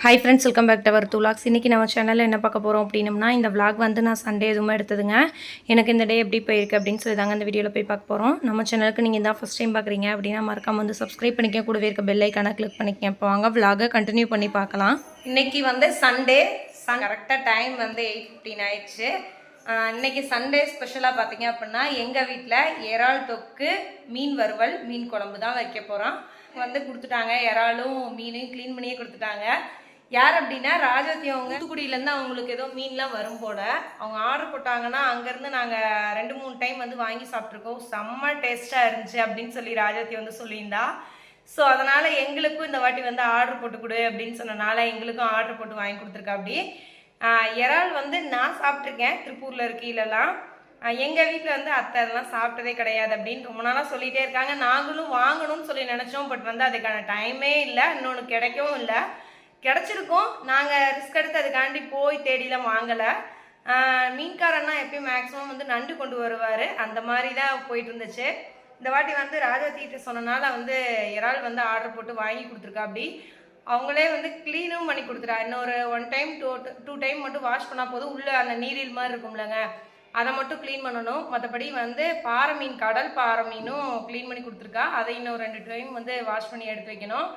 Hi friends, welcome back to our துலாக்ஸ். இன்றைக்கி நம்ம சேனலில் என்ன பார்க்க போகிறோம் அப்படின்னம்னா, இந்த விளாக் வந்து நான் சண்டே எதுவுமே எடுத்ததுங்க. எனக்கு இந்த டே எப்படி போயிருக்கு அப்படின்னு சொல்லி தாங்க இந்த வீடியோவில் போய் பார்க்க போகிறோம். நம்ம சேனலுக்கு நீங்கள் தான் ஃபஸ்ட் டைம் பார்க்குறீங்க அப்படின்னா மறக்காம வந்து சப்ஸ்கிரைப் பண்ணிக்க, கூடவே இருக்க பெல் ஐக்கானை கிளிக் பண்ணிக்க. இப்போ வாங்க விளாகை கண்டினியூ பண்ணி பார்க்கலாம். இன்றைக்கி வந்து சண்டே கரெக்டாக டைம் வந்து 8:15 ஆயிடுச்சு. இன்றைக்கி சண்டே ஸ்பெஷலாக பார்த்தீங்க அப்படின்னா எங்கள் வீட்டில் இறால் தொக்கு, மீன் வறுவல், மீன் குழம்பு தான் வைக்க போகிறோம். வந்து கொடுத்துட்டாங்க, இறாலும் மீனையும் க்ளீன் பண்ணியே கொடுத்துட்டாங்க. யார் அப்படின்னா ராஜவதி. அவங்க தூத்துக்குடியிலேருந்து அவங்களுக்கு ஏதோ மீன்லாம் வரும் போல். அவங்க ஆர்டர் போட்டாங்கன்னா அங்கேருந்து நாங்கள் 2-3 டைம் வந்து வாங்கி சாப்பிட்ருக்கோம். செம்ம டேஸ்ட்டாக இருந்துச்சு அப்படின்னு சொல்லி ராஜவதி வந்து சொல்லியிருந்தா. ஸோ அதனால் எங்களுக்கும் இந்த வாட்டி வந்து ஆர்டர் போட்டு கொடு அப்படின்னு சொன்னனால எங்களுக்கும் ஆர்டர் போட்டு வாங்கி கொடுத்துருக்கா. அப்படி இறால் வந்து நான் சாப்பிட்ருக்கேன் திருப்பூரில் இருக்கையிலலாம். எங்கள் வீட்டில் வந்து அத்தை அதெல்லாம் சாப்பிட்டதே கிடையாது அப்படின்னு ரொம்ப நாளாக சொல்லிகிட்டே இருக்காங்க. நாங்களும் வாங்கணும்னு சொல்லி நினச்சோம். பட் வந்து அதுக்கான டைமே இல்லை, இன்னொன்று கிடைக்கவும் இல்லை. கிடச்சிருக்கோம், நாங்கள் ரிஸ்க் எடுத்து அதுக்காண்டி போய் தேடிலாம் வாங்கலை. மீன்காரன்னா எப்பயும் மேக்ஸிமம் வந்து நண்டு கொண்டு வருவார், அந்த மாதிரி தான் போயிட்டு இருந்துச்சு. இந்த வாட்டி வந்து ராஜவதிகிட்ட சொன்னனால வந்து இறால் வந்து ஆர்டர் போட்டு வாங்கி கொடுத்துருக்கா. அப்படி அவங்களே வந்து க்ளீனும் பண்ணி கொடுத்துட்டா. இன்னொரு 1 டைம் 2 டைம் மட்டும் வாஷ் பண்ணால் போதும். உள்ளே அந்த நீரில் மாதிரி இருக்கும்லங்க, அதை மட்டும் க்ளீன் பண்ணணும். மற்றபடி வந்து பாறை மீன், கடல் பாறை மீனும் க்ளீன் பண்ணி கொடுத்துருக்கா. அதை இன்னும் 2 டைம் வந்து வாஷ் பண்ணி எடுத்து வைக்கணும்.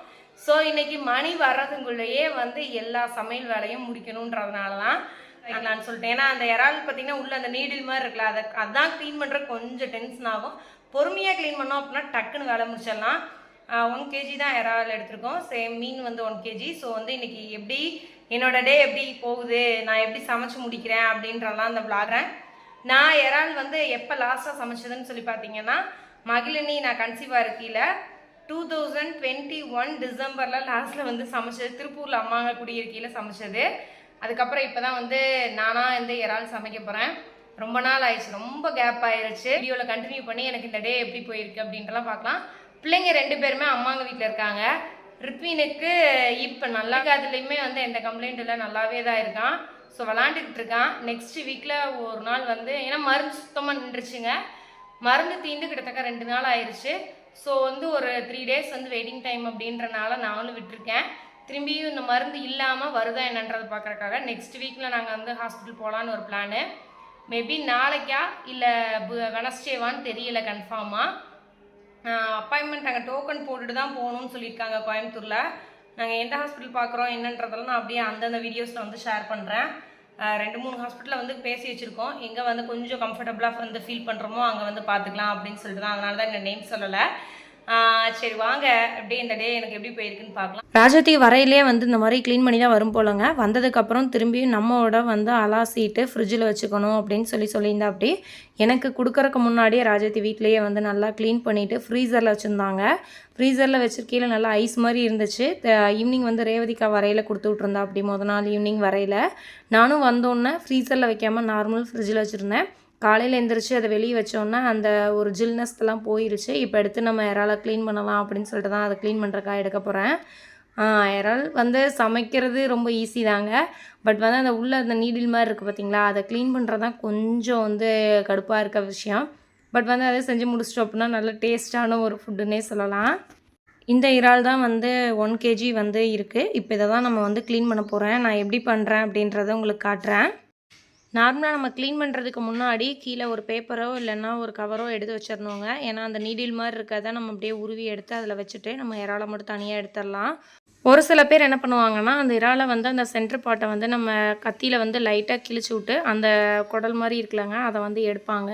ஸோ இன்றைக்கி மணி வர்றதுக்குள்ளேயே வந்து எல்லா சமையல் வேலையும் முடிக்கணுன்றதுனால தான் வைக்கலான்னு சொல்லிட்டேன். ஏன்னா அந்த இறால் பார்த்திங்கன்னா உள்ள அந்த நீடில் மாதிரி இருக்குல்ல, அதான் க்ளீன் பண்ணுற கொஞ்சம் டென்ஷன் ஆகும். பொறுமையாக க்ளீன் பண்ணோம் அப்படின்னா டக்குன்னு வேலை முடிச்சிடலாம். 1 kg தான் இறால் எடுத்துருக்கோம். சேம் மீன் வந்து 1 kg. ஸோ வந்து இன்றைக்கி எப்படி என்னோடய டே எப்படி போகுது, நான் எப்படி சமைச்சு முடிக்கிறேன் அப்படின்றலாம் அந்த விளாடுறேன். நான் இறால் வந்து எப்போ லாஸ்ட்டாக சமைச்சதுன்னு சொல்லி பார்த்தீங்கன்னா, மகிழினி நான் கன்சீவாக இருக்கையில் 2021 டிசம்பரில் லாஸ்ட்டில் வந்து சமைச்சது. திருப்பூரில் அம்மாங்க குடியிருக்கையில் சமைச்சது. அதுக்கப்புறம் இப்போ தான் வந்து நானாக வந்து இறால் சமைக்க போகிறேன். ரொம்ப நாள் ஆயிடுச்சு, ரொம்ப கேப் ஆயிடுச்சு. வீடியோவில் கண்டினியூ பண்ணி எனக்கு இந்த டே எப்படி போயிருக்கு அப்படின்ட்டுலாம் பார்க்கலாம். பிள்ளைங்க 2 பேருமே அம்மாங்க வீட்டில் இருக்காங்க. ரித்வினுக்கு இப்போ நல்லா அதுலேயுமே வந்து எந்த கம்ப்ளைண்ட் இல்லை, நல்லாவே தான் இருக்கான். ஸோ விளாண்டுக்கிட்டு இருக்கான். நெக்ஸ்ட் வீக்கில் ஒரு நாள் வந்து, ஏன்னா மருந்து சுத்தமாக நின்றுச்சுங்க, மருந்து தீண்டு கிட்டத்தட்ட 2 நாள் ஆயிடுச்சு. ஸோ வந்து ஒரு 3 days வந்து வெயிட்டிங் டைம் அப்படின்றனால நானும் விட்டுருக்கேன். திரும்பியும் இந்த மருந்து இல்லாமல் வருதா என்னன்றது பார்க்குறக்காக நெக்ஸ்ட் வீக்கில் நாங்கள் வந்து ஹாஸ்பிட்டல் போகலான்னு ஒரு பிளானு. மேபி நாளைக்கா இல்லை வெனஸ்டேவான்னு தெரியலை கன்ஃபார்மாக. அப்பாயின்மெண்ட் நாங்கள் டோக்கன் போட்டுட்டு தான் போகணும்னு சொல்லியிருக்காங்க கோயம்புத்தூரில். நாங்கள் எந்த ஹாஸ்பிட்டல் பார்க்குறோம் என்னன்றதெல்லாம் நான் அப்படியே அந்தந்த வீடியோஸில் வந்து ஷேர் பண்ணுறேன். 2-3 ஹாஸ்பிட்டலில் வந்து பேசி வச்சுருக்கோம். எங்கே வந்து கொஞ்சம் கம்ஃபர்டபுளாக வந்து ஃபீல் பண்ணுறோமோ அங்கே வந்து பார்த்துக்கலாம் அப்படின்னு சொல்லிட்டு தான். அதனால தான் இந்த நேம் சொல்லலை. சரி வாங்க அப்படியே இந்த டே எனக்கு எப்படி போயிருக்குன்னு பார்க்கலாம். ராஜவதி வரையிலே வந்து இந்த மாதிரி க்ளீன் பண்ணி தான் வரும் போலங்க. வந்ததுக்கப்புறம் திரும்பியும் நம்மளோட வந்து அலாசிட்டு ஃப்ரிட்ஜில் வச்சுக்கணும் அப்படின்னு சொல்லியிருந்தா. அப்படி எனக்கு கொடுக்குறக்கு முன்னாடியே ராஜவதி வீட்லேயே வந்து நல்லா க்ளீன் பண்ணிவிட்டு ஃப்ரீசரில் வச்சுருந்தாங்க. ஃப்ரீசரில் வச்சுருக்கையில் நல்லா ஐஸ் மாதிரி இருந்துச்சு. ஈவினிங் வந்து ரேவதிக்கா வரையில் கொடுத்து விட்ருந்தா. அப்படி முதல் நாள் ஈவினிங் வரையில் நானும் வந்தோன்னே ஃப்ரீசரில் வைக்காமல் நார்மல் ஃப்ரிட்ஜில் வச்சுருந்தேன். காலையில் எழுந்திரிச்சு அதை வெளியே வச்சோன்னா அந்த ஒரு ஜில்னஸ்லாம் போயிருச்சு. இப்போ எடுத்து நம்ம இறாலை க்ளீன் பண்ணலாம் அப்படின்னு சொல்லிட்டு தான் அதை க்ளீன் பண்ணுறக்காக எடுக்க போகிறேன். இறால் வந்து சமைக்கிறது ரொம்ப ஈஸி தாங்க. பட் வந்து அந்த உள்ள அந்த நீடில் மாதிரி இருக்குது பார்த்திங்களா, அதை க்ளீன் பண்ணுறது தான் கொஞ்சம் வந்து கடுப்பாக இருக்க விஷயம். பட் வந்து அதை செஞ்சு முடிச்சிட்டோம் அப்படின்னா நல்ல டேஸ்ட்டான ஒரு ஃபுட்டுன்னே சொல்லலாம். இந்த இறால் தான் வந்து 1 kg வந்து இருக்குது. இப்போ இதை தான் நம்ம வந்து க்ளீன் பண்ண போகிறேன். நான் எப்படி பண்ணுறேன் அப்படின்றத உங்களுக்கு காட்டுறேன். நார்மலாக நம்ம க்ளீன் பண்ணுறதுக்கு முன்னாடி கீழே ஒரு பேப்பரோ இல்லைன்னா ஒரு கவரோ எடுத்து வச்சிடணுங்க. ஏன்னா அந்த நீடில் மாதிரி இருக்கிறத நம்ம அப்படியே உருவி எடுத்து அதில் வச்சுட்டு நம்ம இறாலை மட்டும் தனியாக எடுத்துடலாம். ஒரு சில பேர் என்ன பண்ணுவாங்கன்னா, அந்த இறாலை வந்து அந்த சென்டர் பாட்டை வந்து நம்ம கத்தியில் வந்து லைட்டாக கிழிச்சு விட்டு அந்த குடல் மாதிரி இருக்குல்லங்க, அதை வந்து எடுப்பாங்க.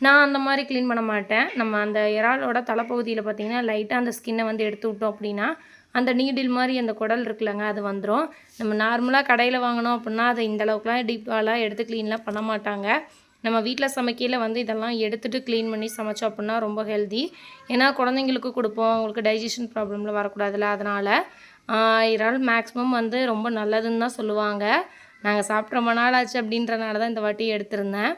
நான் அந்த மாதிரி க்ளீன் பண்ண மாட்டேன். நம்ம அந்த இறாலோட தலைப்பகுதியில் பார்த்திங்கன்னா லைட்டாக அந்த ஸ்கின்னை வந்து எடுத்து விட்டோம் அப்படின்னா அந்த நீடில் மாதிரி அந்த குடல் இருக்குல்லங்க, அது வந்துடும். நம்ம நார்மலாக கடையில் வாங்கினோம் அப்படின்னா அதை இந்த அளவுக்குலாம் டீப்பாலாம் எடுத்து க்ளீன்லாம் பண்ண மாட்டாங்க. நம்ம வீட்டில் சமைக்கையில் வந்து இதெல்லாம் எடுத்துகிட்டு க்ளீன் பண்ணி சமைச்சோம் அப்படின்னா ரொம்ப ஹெல்தி. ஏன்னா குழந்தைங்களுக்கு கொடுப்போம், அவங்களுக்கு டைஜஷன் ப்ராப்ளமில் வரக்கூடாதுல்ல. அதனால் இறால் மேக்ஸிமம் வந்து ரொம்ப நல்லதுன்னு தான் சொல்லுவாங்க. நாங்கள் சாப்பிட்ற ரொம்ப நாள் ஆச்சு அப்படின்றனால தான் இந்த வாட்டி எடுத்திருந்தேன்.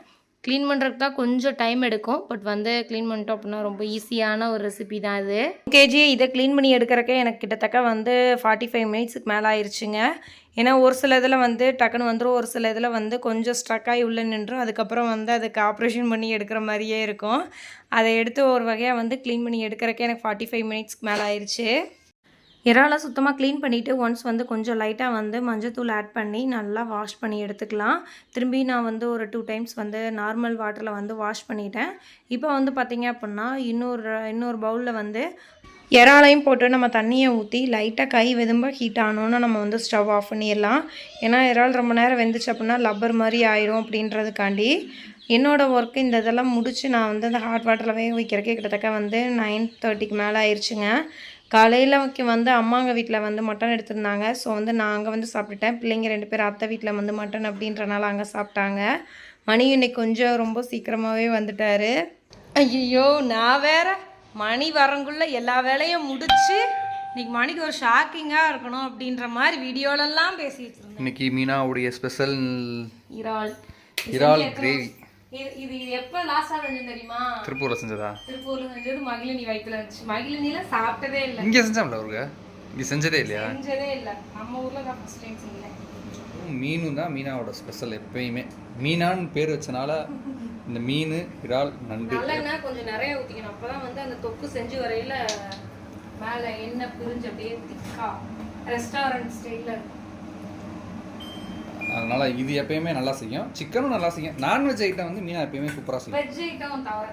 க்ளீன் பண்ணுறதுக்கு தான் கொஞ்சம் டைம் எடுக்கும். பட் வந்து க்ளீன் பண்ணிட்டோம் அப்படின்னா ரொம்ப ஈஸியான ஒரு ரெசிபி தான் இது. கேஜி இதை க்ளீன் பண்ணி எடுக்கிறக்கே எனக்கு கிட்டத்தட்ட வந்து 45 மினிட்ஸுக்கு மேலே ஆயிடுச்சுங்க. ஏன்னா ஒரு சில இதில் வந்து டக்குன்னு வந்துடும், ஒரு சில இதில் வந்து கொஞ்சம் ஸ்ட்ரக்காகி உள்ளே நின்றும். அதுக்கப்புறம் வந்து அதுக்கு ஆப்ரேஷன் பண்ணி எடுக்கிற மாதிரியே இருக்கும். அதை எடுத்து ஒரு வகையாக வந்து க்ளீன் பண்ணி எடுக்கிறக்கே எனக்கு 45 மினிட்ஸ்க்கு மேலே ஆயிடுச்சு. இறாலை சுத்தமாக க்ளீன் பண்ணிவிட்டு ஒன்ஸ் வந்து கொஞ்சம் லைட்டாக வந்து மஞ்சத்தூள் ஆட் பண்ணி நல்லா வாஷ் பண்ணி எடுத்துக்கலாம். திரும்பி நான் வந்து ஒரு 2 டைம்ஸ் வந்து நார்மல் வாட்டரில் வந்து வாஷ் பண்ணிட்டேன். இப்போ வந்து பார்த்திங்க அப்படின்னா இன்னொரு பவுலில் வந்து இறாலையும் போட்டு நம்ம தண்ணியை ஊற்றி லைட்டாக கை வெதும்ப ஹீட் ஆனோன்னு நம்ம வந்து ஸ்டவ் ஆஃப் பண்ணிடலாம். ஏன்னா இறால் ரொம்ப நேரம் வெந்துச்சு அப்படின்னா லப்பர் மாதிரி ஆயிரும் அப்படின்றதுக்காண்டி. என்னோடய ஒர்க்கு இந்த இதெல்லாம் முடித்து நான் வந்து அந்த ஹாட் வாட்டரில் வேக வைக்கிறக்கே கிட்டத்தட்ட வந்து 9:30க்கு மேலே ஆயிடுச்சுங்க. காலையில் வந்து அம்மாங்க வீட்டில் வந்து மட்டன் எடுத்திருந்தாங்க. ஸோ வந்து நான் அங்கே வந்து சாப்பிட்டுட்டேன். பிள்ளைங்க 2 பேர் அத்தை வீட்டில் வந்து மட்டன் அப்படின்றனால அங்கே சாப்பிட்டாங்க. மணி இன்னைக்கு கொஞ்சம் ரொம்ப சீக்கிரமாகவே வந்துட்டார். ஐயோ, நான் வேறு மணி வரங்குள்ளே எல்லா வேலையும் முடிச்சு இன்னைக்கு மணிக்கு ஒரு ஷாக்கிங்காக இருக்கணும் அப்படின்ற மாதிரி வீடியோலெல்லாம் பேசி வச்சுருந்தேன். இன்னைக்கு மீனாவுடைய ஸ்பெஷல் இறால் கிரேவி. இது எப்போ லாஸ்ட்டாக செஞ்சது தெரியுமா? திருப்பூரில் செஞ்சதா? திருப்பூரில் செஞ்சது மகிழினி வயிற்றுல இருந்துச்சு. மகிழினியில் சாப்பிட்டதே இல்லை. இங்கே செஞ்சாமல அவருக்கு? இங்கே செஞ்சதே இல்லையா? செஞ்சதே இல்லை. நம்ம ஊரில் தான் ஃபஸ்ட் டைம் செஞ்சேன். மீனும் தான் மீனாவோட ஸ்பெஷல் எப்பயுமே. மீனான்னு பேர் வச்சனால இந்த மீன், இறால், நண்டு நல்லெண்ணெய் கொஞ்சம் நிறைய ஊற்றிக்கணும். அப்போ தான் வந்து அந்த தொக்கு செஞ்சு வரையில் மேலே எண்ணெய் பிரிஞ்சு அப்படியே திக்கா ரெஸ்டாரண்ட் ஸ்டைலில் இருக்கும். அதனால இது எப்பயுமே நல்லா செய்யும். சிக்கனும் நல்லா செய்யும். நான்வெஜ் ஐட்டம் வந்து மீனா எப்பயுமே சூப்பராக செய்யும். வெஜ் ஐட்டம் தவிர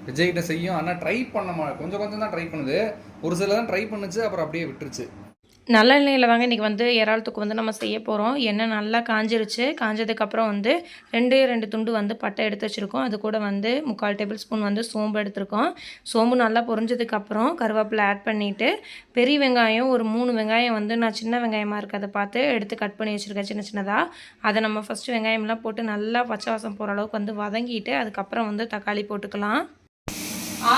வெஜ் ஐட்டம் செய்யும். ஆனால் ட்ரை பண்ண கொஞ்சம் தான் ட்ரை பண்ணுது. ஒரு சில தான் ட்ரை பண்ணுச்சு, அப்புறம் அப்படியே விட்டுருச்சு. நல்லெண்ணெயில் தாங்க இன்றைக்கி வந்து இறால் தொக்கு வந்து நம்ம செய்ய போகிறோம். எண்ணெய் நல்லா காஞ்சிருச்சு. காஞ்சதுக்கப்புறம் வந்து 2 துண்டு வந்து பட்டை எடுத்து வச்சுருக்கோம். அது கூட வந்து 3/4 டேபிள் ஸ்பூன் வந்து சோம்பு எடுத்துருக்கோம். சோம்பு நல்லா பொரிஞ்சதுக்கப்புறம் கருவேப்பிலை ஆட் பண்ணிவிட்டு பெரிய வெங்காயம் ஒரு 3 வெங்காயம் வந்து நான் சின்ன வெங்காயமாக இருக்கிறத பார்த்து எடுத்து கட் பண்ணி வச்சுருக்கேன் சின்னதாக. அதை நம்ம ஃபஸ்ட்டு வெங்காயம்லாம் போட்டு நல்லா பச்சை வாசம் போகிற அளவுக்கு வந்து வதங்கிட்டு அதுக்கப்புறம் வந்து தக்காளி போட்டுக்கலாம்.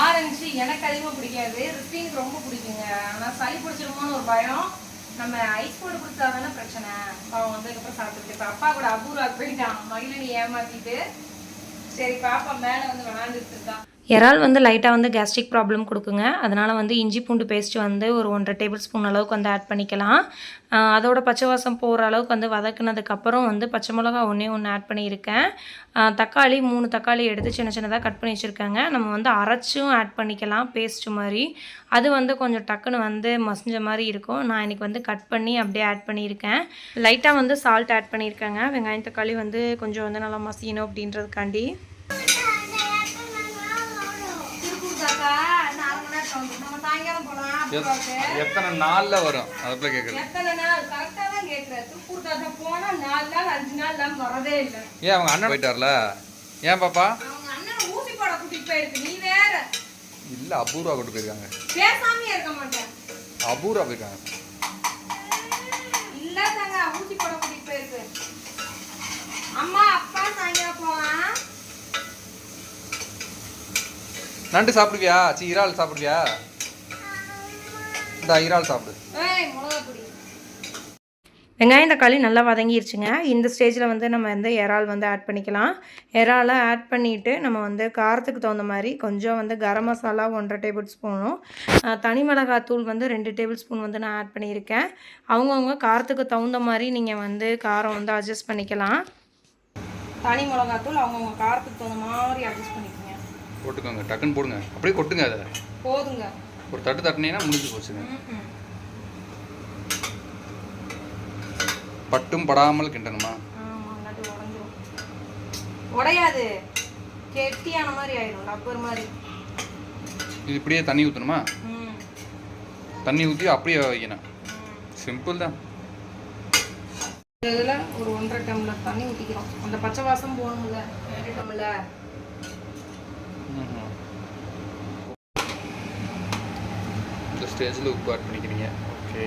ஆரஞ்சு எனக்கு அதிகமாக பிடிக்காது, ரிஸ்வீனுக்கு ரொம்ப பிடிக்குங்க. ஆனால் சளி பிடிச்சிருமோன்னு ஒரு பயம். நம்ம ஐஸ் போட்டு கொடுத்தா தானே பிரச்சனை. அவன் வந்ததுக்கப்புறம் சாப்பிட்டுட்டு இப்போ அப்பா கூட அபூர்வாக்கு போயிட்டான். மகிழினி ஏமாற்றிட்டு சரி பாப்பா மேலே வந்து விளாண்டுட்டு இருக்கான். இறால் வந்து லைட்டாக வந்து கேஸ்ட்ரிக் ப்ராப்ளம் கொடுக்குங்க. அதனால் வந்து இஞ்சி பூண்டு பேஸ்ட் வந்து ஒரு 1.5 டேபிள் ஸ்பூன் அளவுக்கு வந்து ஆட் பண்ணிக்கலாம். அதோட பச்சை வாசம் போகிற அளவுக்கு வந்து வதக்குனதுக்கப்புறம் வந்து பச்சை மிளகா ஒன்று ஆட் பண்ணியிருக்கேன். தக்காளி 3 தக்காளி எடுத்து சின்னதாக கட் பண்ணி வச்சுருக்கேங்க. நம்ம வந்து அரைச்சும் ஆட் பண்ணிக்கலாம் பேஸ்ட்டு மாதிரி. அது வந்து கொஞ்சம் டக்குன்னு வந்து மசிஞ்ச மாதிரி இருக்கும். நான் இன்றைக்கி வந்து கட் பண்ணி அப்படியே ஆட் பண்ணியிருக்கேன். லைட்டாக வந்து சால்ட் ஆட் பண்ணியிருக்கேங்க. வெங்காயம் தக்காளி வந்து கொஞ்சம் வந்து நல்லா மசியணும் அப்படின்றதுக்காண்டி. எத்தனை நாள்ல வரும்? அதுல கேக்குறேன். எத்தனை நாள் கரெக்ட்டா தான் கேக்குறேன். திருப்பூர் தாத்தா போனா 4 நாள் 5 நாள் தான் வரதே இல்ல. ஏன் அவங்க அண்ணன் போயிட்டார்ல? ஏன் பாப்பா? அவங்க அண்ணன் ஊசி போட கூட்டிட்டு போயிருக்கு. நீ வேற. இல்ல அபூர்வா கூட்டிட்டு போயிருக்காங்க. பேசாமயே இருக்க மாட்டேன். அபூர்வா போயிருக்காங்க. இல்ல தாங்க ஊசி போட கூட்டிட்டு போயிருக்கு. அம்மா அப்பா சாயங்காலம் போலாம். நண்டு சாப்பிடுவியா? இறால் சாப்பிடுவியா? இந்த இறால் சாப்பிடு. வெங்காயம் தக்காளி நல்லா வதங்கிருச்சுங்க. இந்த ஸ்டேஜில் வந்து நம்ம வந்து இறால் வந்து ஆட் பண்ணிக்கலாம். இறாலை ஆட் பண்ணிவிட்டு நம்ம வந்து காரத்துக்கு தகுந்த மாதிரி கொஞ்சம் வந்து கரம் மசாலா 1.5 டேபிள் ஸ்பூனும் தனி மிளகாத்தூள் வந்து 2 டேபிள் ஸ்பூன் வந்து நான் ஆட் பண்ணியிருக்கேன். அவங்கவுங்க காரத்துக்கு தகுந்த மாதிரி நீங்கள் வந்து காரம் வந்து அட்ஜஸ்ட் பண்ணிக்கலாம். தனி மிளகாத்தூள் அவங்கவுங்க காரத்துக்கு தகுந்த மாதிரி அட்ஜஸ்ட் பண்ணிக்கோங்க. போட்டுக்கோங்க, டக்குன்னு போடுங்க. அப்படியே கொட்டுங்க. அதை போதுங்க. ஒரு தட்டு தட்டினீங்கன்னா முடிஞ்சு போச்சுங்க. பட்டும் படாமல் கிண்டணுமா? உடையாது, கெட்டியான மாதிரி ஆயிடும், ரப்பர் மாதிரி. இது இப்படியே தண்ணி ஊற்றணுமா? தண்ணி ஊற்றி அப்படியே வைக்கணும். சிம்பிள் தான். இதில் ஒரு 1.5 டம்ளர் தண்ணி ஊற்றிக்கிறோம். அந்த பச்சை வாசம் போகணும்ல. 2 டம்ளர். இந்த ஸ்டேஜில் உப்பு ஆட் பண்ணிக்கிறீங்க. Okay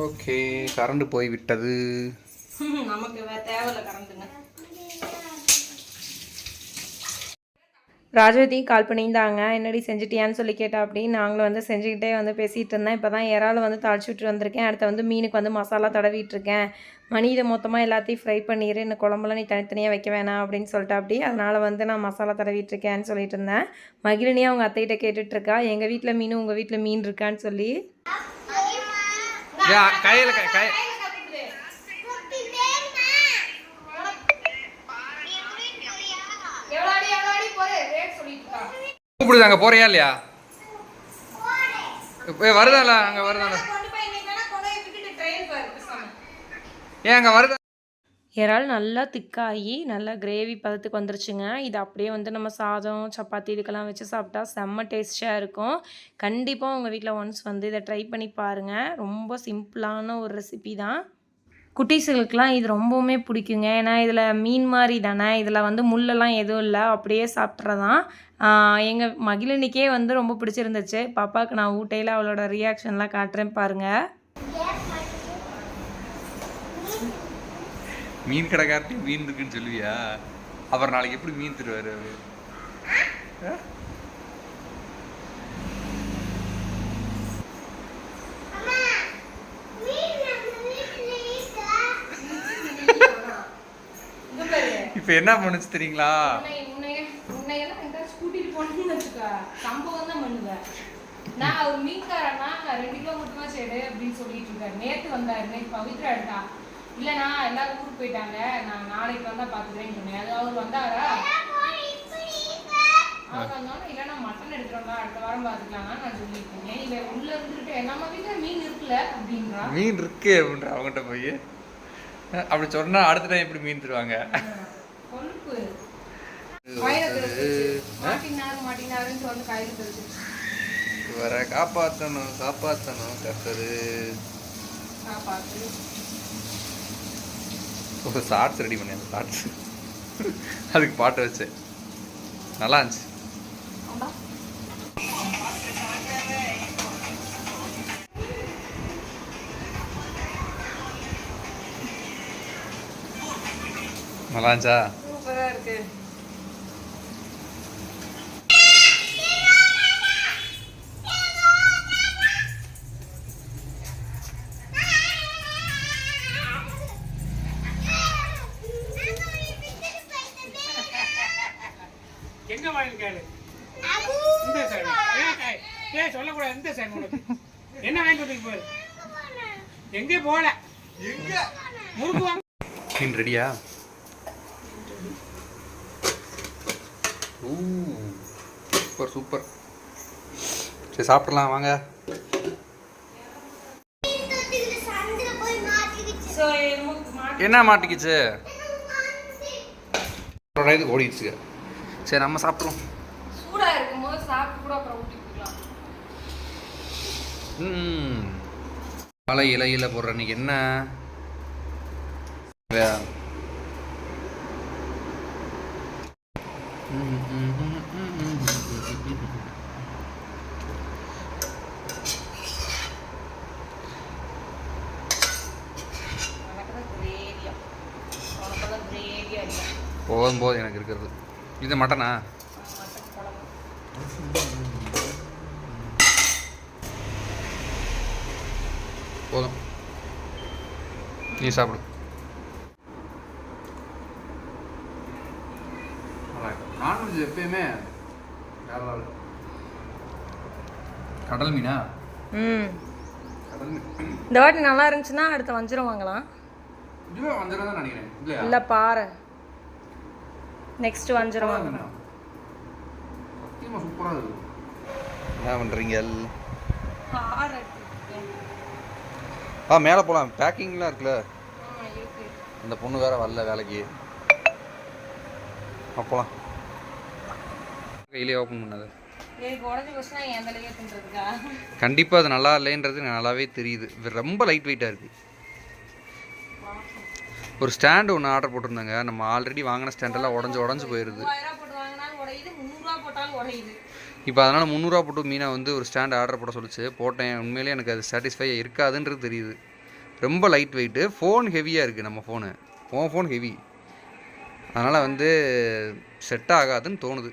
okay. கரண்ட் போய் விட்டது. நமக்கு தேவையில்ல கரண்ட்டுங்க. ராஜவதி கால் பண்ணியிருந்தாங்க. என்னடி செஞ்சுட்டியான்னு சொல்லி கேட்டா. அப்படி நாங்களும் வந்து செஞ்சுக்கிட்டே வந்து பேசிகிட்டு இருந்தேன். இப்போ தான் இறால் வந்து தாளிச்சு விட்டு வந்திருக்கேன். அடுத்து வந்து மீனுக்கு வந்து மசாலா தடவிட்டுருக்கேன். மணி இதை மொத்தமாக எல்லாத்தையும் ஃப்ரை பண்ணிடு, இந்த குழம்புலாம் நீ தனித்தனியாக வைக்க வேணாம் அப்படின்னு சொல்லிட்டு அப்படி. அதனால் வந்து நான் மசாலா தடவிட்டுருக்கேன்னு சொல்லிட்டு இருந்தேன். மகிழினியாக அவங்க அத்தைகிட்ட கேட்டுட்ருக்கா, எங்கள் வீட்டில் மீன் உங்கள் வீட்டில் மீன் இருக்கான்னு சொல்லி. கூப்பிடுதாங்க, போறியா இல்லையா? வருதால அங்கே வருதால கொண்டு போய் இன்னைக்கு வேணா கொண்டு போய் விட்டுட்டு ட்ரெயின் பாரு பேசாம. ஏன் அங்கே வருதா? இறால் நல்லா திக்காகி நல்லா கிரேவி பதத்துக்கு வந்துருச்சுங்க. இது அப்படியே வந்து நம்ம சாதம், சப்பாத்தி இதுக்கெல்லாம் வச்சு சாப்பிட்டா செம்ம டேஸ்டியாக இருக்கும். கண்டிப்பாக உங்கள் வீட்டில் ஒன்ஸ் வந்து இதை ட்ரை பண்ணி பாருங்கள். ரொம்ப சிம்பிளான ஒரு ரெசிபி தான். குட்டீஸுகளுக்கெலாம் இது ரொம்பவுமே பிடிக்குங்க. ஏன்னா இதில் மீன் மாதிரி தானே, இதில் வந்து முள்ளெல்லாம் எதுவும் இல்லை, அப்படியே சாப்பிட்றதான். எங்கள் மகிழினிக்கே வந்து ரொம்ப பிடிச்சிருந்துச்சு. பாப்பாவுக்கு நான் ஊட்டையில் அவளோட ரியாக்ஷன்லாம் காட்டுறேன் பாருங்கள். மீன் கடைக்காரட்டி மீன் இருக்குன்னு சொல்லுவியா? அப்புறம் நாளைக்கு எப்படி மீன் தருவாரு அவரு? இப்ப என்ன பண்ணுச்சு தெரியுங்களா? உன்னையெல்லாம் எங்கேயாச்சும் கூட்டிட்டு போனேன்னு வச்சுக்கோ, சம்பவம் தான் பண்ணுவேன். நான் அவர் மீன்காரனா 2 கிலோ மட்டுமா சேடு அப்படின்னு சொல்லிட்டு இருக்காரு. நேற்று வந்தாரு, நேற்று பவித்ரா எடுத்தா. இல்லைண்ணா எல்லாரும் ஊருக்கு போயிட்டாங்க, நான் நாளைக்கு வந்தா பார்த்துக்கிறேன்னு சொன்னேன். அது அவர் வந்தாரா? அவர் வந்தாலும் இல்லைன்னா மட்டன் எடுத்துட்டோம்னா அடுத்த வாரம் பார்த்துக்கலாம்னா நான் சொல்லியிருக்கேன். இவன் உள்ள இருந்துட்டு நம்ம வீட்டில் மீன் இருக்குல்ல அப்படின்றா. மீன் இருக்கு அப்படின்ற அவங்ககிட்ட போய் அப்படி சொன்னா அடுத்த டைம் எப்படி மீன் தருவாங்க? கொழுப்பு மாட்டினாருன்னு சொல்லி கையில் தெரிஞ்சிருச்சு. வர காப்பாற்றணும் கத்தது. காப்பாற்று. ஒரு ஷார்ட்ஸ் ரெடி பண்ணேன். ஷார்ட்ஸ் அதுக்கு பாட்டு வச்சேன், நல்லா இருந்துச்சு. நல்லா இருந்துச்சா? சூப்பரா இருக்கு. எங்க வாங்கி கேளு. இந்த சைடு ஏன் சொல்லக்கூடாது? இந்த சைடு உனக்கு என்ன வாங்கி கொடுத்து போய் எங்கே போல முறுக்கு வாங்க. மீன் ரெடியா? Super super. சரி சாப்பிடலாம் வாங்க. என்ன மாட்டிக்கிச்சு? இது ஓடிடுச்சுங்க. சரி நம்ம சாப்பிட்றோம். சூடா இருக்கும்போது சாப்பிட்டு கூட அப்புறம் ஊட்டி கொடுக்கலாம். மலை இலையில போடுற இன்னைக்கு என்ன போதும் போதும் எனக்கு இருக்கிறது. இது மட்டனா? போதும், நீ சாப்பிடு. நான்வெஜ் எப்பயுமே கடல் மீனா? கடல் மீன் இந்த வாட்டி நல்லா இருந்துச்சுன்னா அடுத்த வஞ்சிரம் வாங்கலாம். இதுவே வஞ்சிரம் தான் நினைக்கிறேன். இல்லையா? இல்லை பாறை. நெக்ஸ்ட் வஞ்சிரம் வாங்கணும். சத்தியமாக சூப்பராக இருக்குது. என்ன பண்ணுறீங்க? மேலே போகலாம். பேக்கிங்லாம் இருக்குல்ல. அந்த பொண்ணு வேற வரல வேலைக்கு. போகலாம். கையிலே ஓப்பன் பண்ணது கண்டிப்பாக அது நல்லா இல்லைன்றது நல்லாவே தெரியுது. ரொம்ப லைட் வெயிட்டாக இருக்குது. ஒரு ஸ்டாண்டு ஒன்று ஆர்டர் போட்டிருந்தாங்க. நம்ம ஆல்ரெடி வாங்கின ஸ்டாண்டெல்லாம் உடஞ்சி போயிடுது. இப்போ அதனால் 300 போட்டு மீனை வந்து ஒரு ஸ்டாண்ட் ஆர்டர் போட சொல்லிச்சு. போட்டேன். உண்மையிலே எனக்கு அது சாட்டிஸ்ஃபை இருக்காதுன்றது தெரியுது. ரொம்ப லைட் வெயிட்டு. ஃபோன் ஹெவியாக இருக்குது. நம்ம ஃபோன் ஹெவி. அதனால் வந்து செட் ஆகாதுன்னு தோணுது.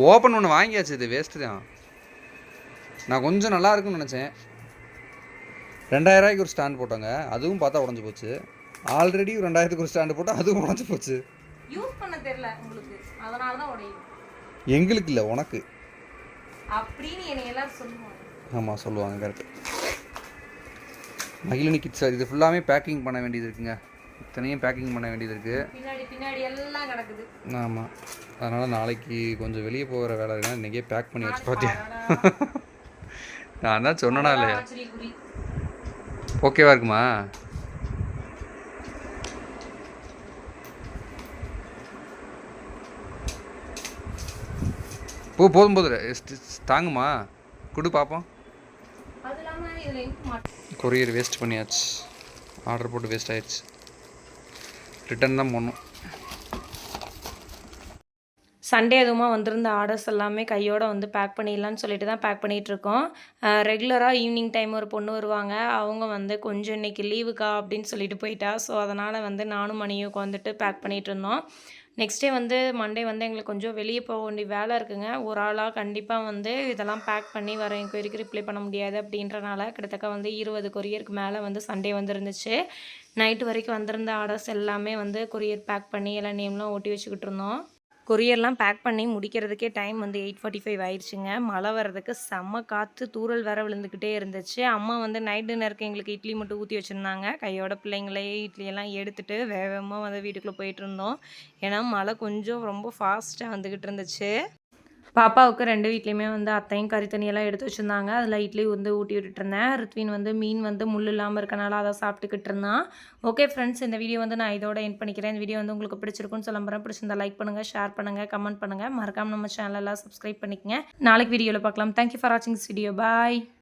ஓப்பன் ஒன்று வாங்கியாச்சு. இது வேஸ்ட்டு தான். நான் கொஞ்சம் நல்லா இருக்குன்னு நினச்சேன். 2000 ரூபாய்க்கு ஒரு ஸ்டாண்ட் போட்டாங்க. அதுவும் பார்த்தா உடஞ்சி போச்சு. ஆல்ரெடி 2000க்கு ஒரு ஸ்டாண்டு போட்டால் அதுவும் உடஞ்சி போச்சு. யூஸ் பண்ண தெரியல உங்களுக்கு, அதனால தான் உடையுது. எங்களுக்கு இல்லை, உனக்கு அப்படின்னு என்னை எல்லாரும் சொல்லுவாங்க. ஆமாம் சொல்லுவாங்க. கரெக்டு. மகிழினி கிட்ஸ் இது ஃபுல்லாமே பேக்கிங் பண்ண வேண்டியது இருக்குங்க. இத்தனையும் பேக்கிங் பண்ண வேண்டியது இருக்குது. பின்னாடி எல்லாம் கிடக்குது. ஆமாம், அதனால் நாளைக்கு கொஞ்சம் வெளியே போகிற வேலை இருக்குன்னா இன்றைக்கே பேக் பண்ணி வச்சு பார்த்தியா? நான் தான் சொன்னேனா இல்லையா? ஓகேவா இருக்குமா? போதும் தாங்குமா? கொடு பார்ப்போம். கொரியர் வேஸ்ட் பண்ணியாச்சு, ஆர்டர் போட்டு வேஸ்ட் ஆயிடுச்சு, ரிட்டன் தான் பண்ணணும். சண்டே அதுவுமா வந்திருந்த ஆர்டர்ஸ் எல்லாமே கையோடு வந்து பேக் பண்ணிடலான்னு சொல்லிட்டு தான் பேக் பண்ணிகிட்ருக்கோம். ரெகுலராக ஈவினிங் டைம் ஒரு பொண்ணு வருவாங்க, அவங்க வந்து கொஞ்சம் இன்றைக்கி லீவுக்கா அப்படின்னு சொல்லிட்டு போயிட்டா. ஸோ அதனால் வந்து நானும் மணியும் உட்காந்துட்டு பேக் பண்ணிகிட்டு இருந்தோம். நெக்ஸ்ட் டே வந்து மண்டே வந்து எங்களுக்கு கொஞ்சம் வெளியே போக வேண்டிய வேலை இருக்குங்க. ஒரு ஆளாக கண்டிப்பாக வந்து இதெல்லாம் பேக் பண்ணி வர என்கொயரிக்கு ரிப்ளை பண்ண முடியாது அப்படின்றனால கிட்டத்தட்ட வந்து 20 கொரியருக்கு மேலே வந்து சண்டே வந்துருந்துச்சு. நைட்டு வரைக்கும் வந்திருந்த ஆர்டர்ஸ் எல்லாமே வந்து கொரியர் பேக் பண்ணி எல்லாம் நேம்லாம் ஒட்டி வச்சுக்கிட்டு இருந்தோம். கொரியர்லாம் பேக் பண்ணி முடிக்கிறதுக்கே டைம் வந்து 8:45 ஆயிடுச்சுங்க. மழை வர்றதுக்கு செம்ம காற்று, தூறல் வேற விழுந்துக்கிட்டே இருந்துச்சு. அம்மா வந்து நைட் டின்னருக்கு எங்களுக்கு இட்லி மட்டும் ஊற்றி வச்சுருந்தாங்க. கையோட பிள்ளைங்களே இட்லியெல்லாம் எடுத்துகிட்டு வேகமாக வந்து வீட்டுக்குள்ளே போயிட்டு இருந்தோம். ஏன்னா மழை கொஞ்சம் ரொம்ப ஃபாஸ்ட்டாக வந்துக்கிட்டு இருந்துச்சு. பாப்பாவுக்கு 2 வீட்லேயுமே வந்து அத்தையும் கறி தண்ணியெல்லாம் எடுத்து வச்சுருந்தாங்க. அதில் இட்லி வந்து ஊட்டி விட்டுட்டு இருந்தேன். ரித்வின் வந்து மீன் வந்து முள் இல்லாமல் இருக்கனால அதை சாப்பிட்டுக்கிட்டு இருந்தான். ஓகே ஃப்ரெண்ட்ஸ், இந்த வீடியோ வந்து நான் இதோட எண்ட் பண்ணிக்கிறேன். இந்த வீடியோ வந்து உங்களுக்கு பிடிச்சிருக்குன்னு சொல்ல போகிறேன். பிடிச்சிருந்தா லைக் பண்ணுங்கள், ஷேர் பண்ணுங்கள், கமெண்ட் பண்ணுங்கள். மறக்காமல் நம்ம சேனலெல்லாம் சப்ஸ்கிரைப் பண்ணிக்கங்க. நாளைக்கு வீடியோவில் பார்க்கலாம். தேங்க்யூ ஃபார் வாட்சிங் திஸ் வீடியோ. பாய்.